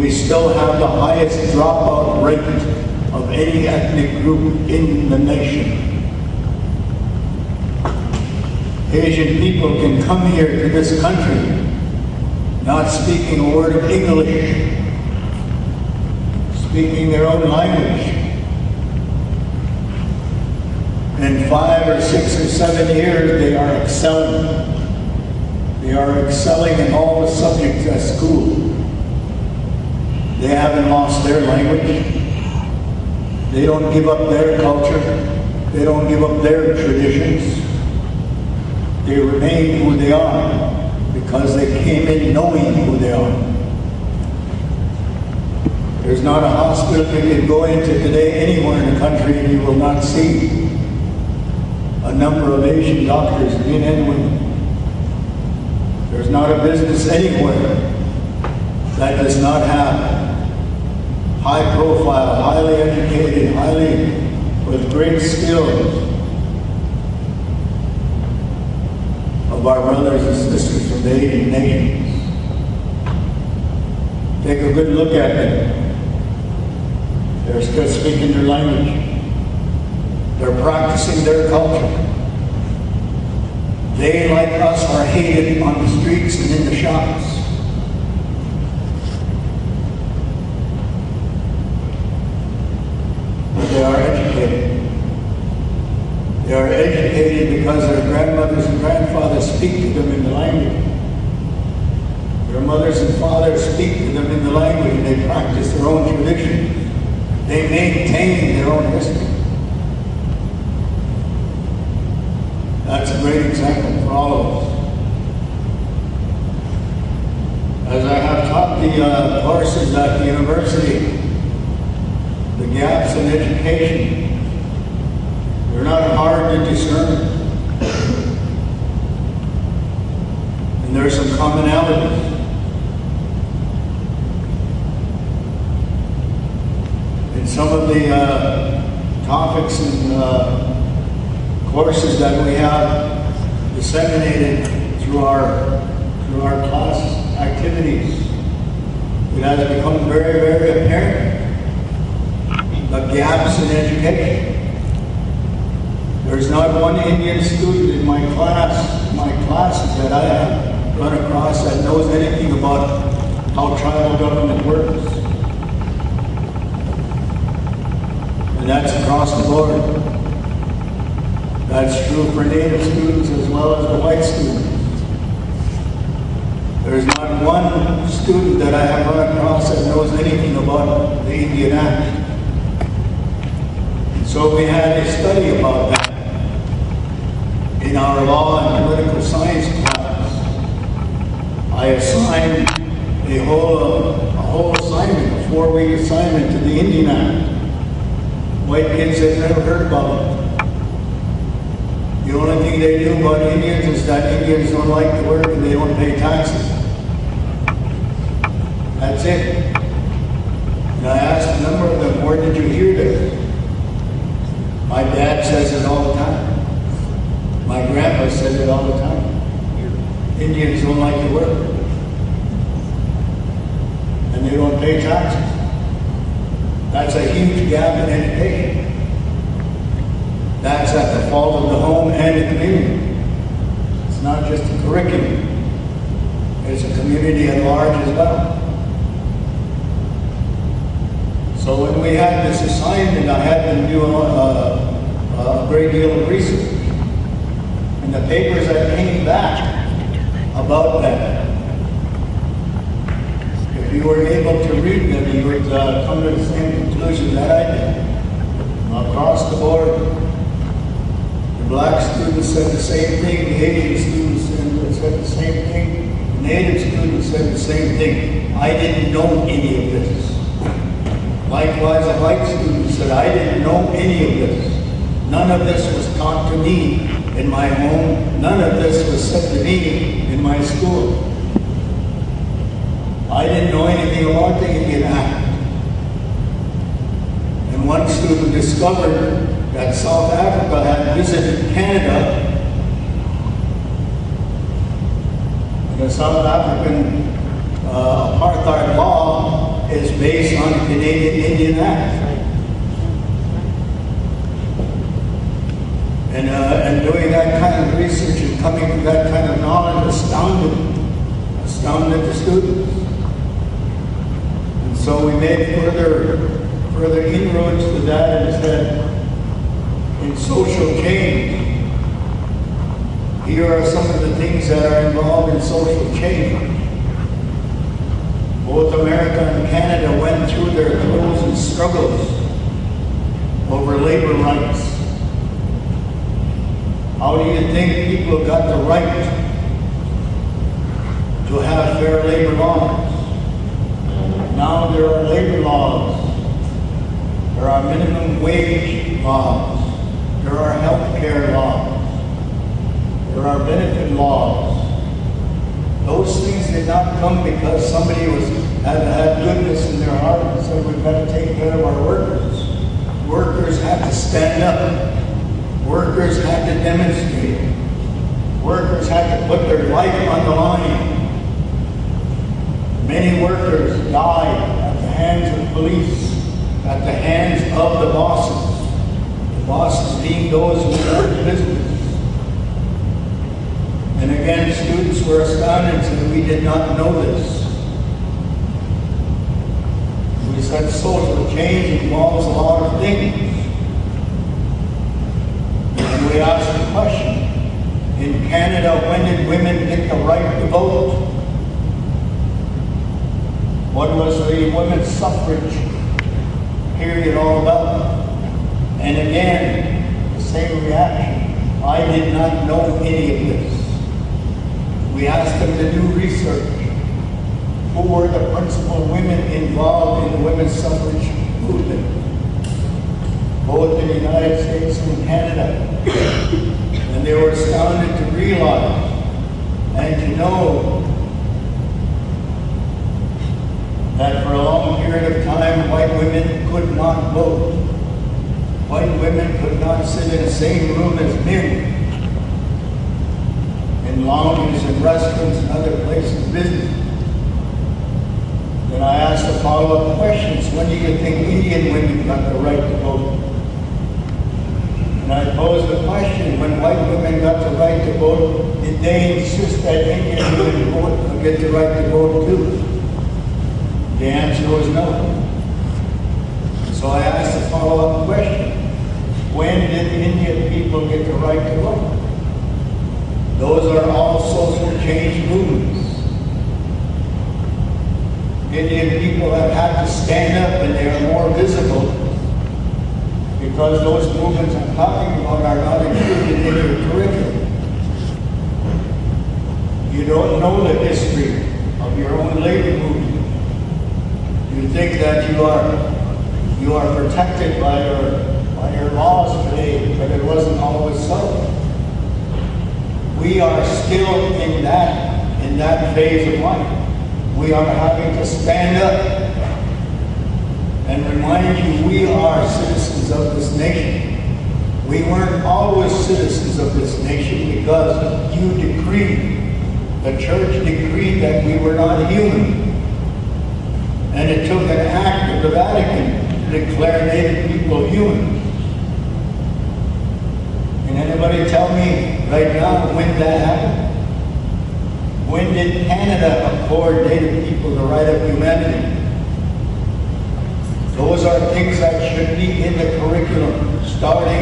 we still have the highest dropout rate of any ethnic group in the nation. Asian people can come here to this country not speaking a word of English, speaking their own language. In 5 or 6 or 7 years, they are excelling. They are excelling in all the subjects at school. They haven't lost their language. They don't give up their culture. They don't give up their traditions. They remain who they are because they came in knowing who they are. There's not a hospital you can go into today anywhere in the country and you will not see a number of Asian doctors, men and women. There's not a business anywhere that does not have high profile, highly educated, with great skills of our brothers and sisters from the Asian nations. Take a good look at them. They're still speaking their language. They're practicing their culture. They, like us, are hated on the streets and in the shops. But they are educated. They are educated because their grandmothers and grandfathers speak to them in the language. Their mothers and fathers speak to them in the language, and they practice their own traditions. They maintain their own history. That's a great example for all of us. As I have taught the courses at the university, the gaps in education, they're not hard to discern. And there are some commonalities. In some of the topics and courses that we have disseminated through our class activities, it has become very, very apparent the gaps in education. There's not one Indian student in my classes that I have run across that knows anything about how tribal government works. And that's across the board. That's true for Native students as well as the white students. There's not one student that I have run across that knows anything about the Indian Act. So we had a study about that in our law and political science class. I assigned a whole assignment, a 4-week assignment to the Indian Act. White kids have never heard about it. The only thing they knew about Indians is that Indians don't like to work and they don't pay taxes. That's it. And I asked a number of them, where did you hear this? My dad says it all the time. My grandpa says it all the time. Indians don't like to work. And they don't pay taxes. That's a huge gap in education. That's at the fault of the home and the community. It's not just the curriculum. It's a community at large as well. So when we had this assignment, I had them do a great deal of research. And the papers that came back about that, if you were able to read them, you would come to the same conclusion that I did. Across the board, the black students said the same thing, the Asian students said the same thing, the Native students said the same thing. I didn't know any of this. Likewise, a white student said, I didn't know any of this. None of this was taught to me in my home. None of this was said to me in my school. I didn't know anything about the Indian Act. And one student discovered that South Africa had visited Canada, and the South African apartheid law is based on the Canadian Indian Act. And doing that kind of research and coming to that kind of knowledge astounded the students. And so we made further inroads to that and said, in social change, here are some of the things that are involved in social change. Both America and Canada went through their throes and struggles over labor rights. How do you think people got the right to have fair labor laws? Now there are labor laws. There are minimum wage laws. There are health care laws. There are benefit laws. Those things did not come because somebody had goodness in their heart and said, we've got to take care of our workers. Workers had to stand up. Workers had to demonstrate. Workers had to put their life on the line. Many workers died at the hands of police, at the hands of the bosses. The bosses being those who owned business. And again, students were astounded that we did not know this. We said social change involves a lot of things. And we asked the question, in Canada, when did women get the right to vote? What was the women's suffrage period all about? And again, the same reaction. I did not know any of this. We asked them to do research. Who were the principal women involved in the women's suffrage movement? Both in the United States and Canada. And they were astounded to realize and to know that for a long period of time, white women could not vote. White women could not sit in the same room as men in lounges and restaurants and other places of business. Then I asked the follow-up questions. When do you think Indian women got the right to vote? And I posed the question, when white women got the right to vote, did they insist that Indian women get the right to vote too? The answer was no. So I asked the follow-up question, when did Indian people get the right to vote? Those are all social change movements. Indian people have had to stand up and they are more visible because those movements I'm talking about are not included in your curriculum. You don't know the history of your own labor movement. You think that you are protected by your laws today, but it wasn't always so. We are still in that phase of life. We are having to stand up and remind you we are citizens of this nation. We weren't always citizens of this nation because you decreed, the church decreed that we were not human. And it took an act of the Vatican to declare Native people human. Can anybody tell me right now when that happened? When did Canada accord Native people the right of humanity? Those are things that should be in the curriculum, starting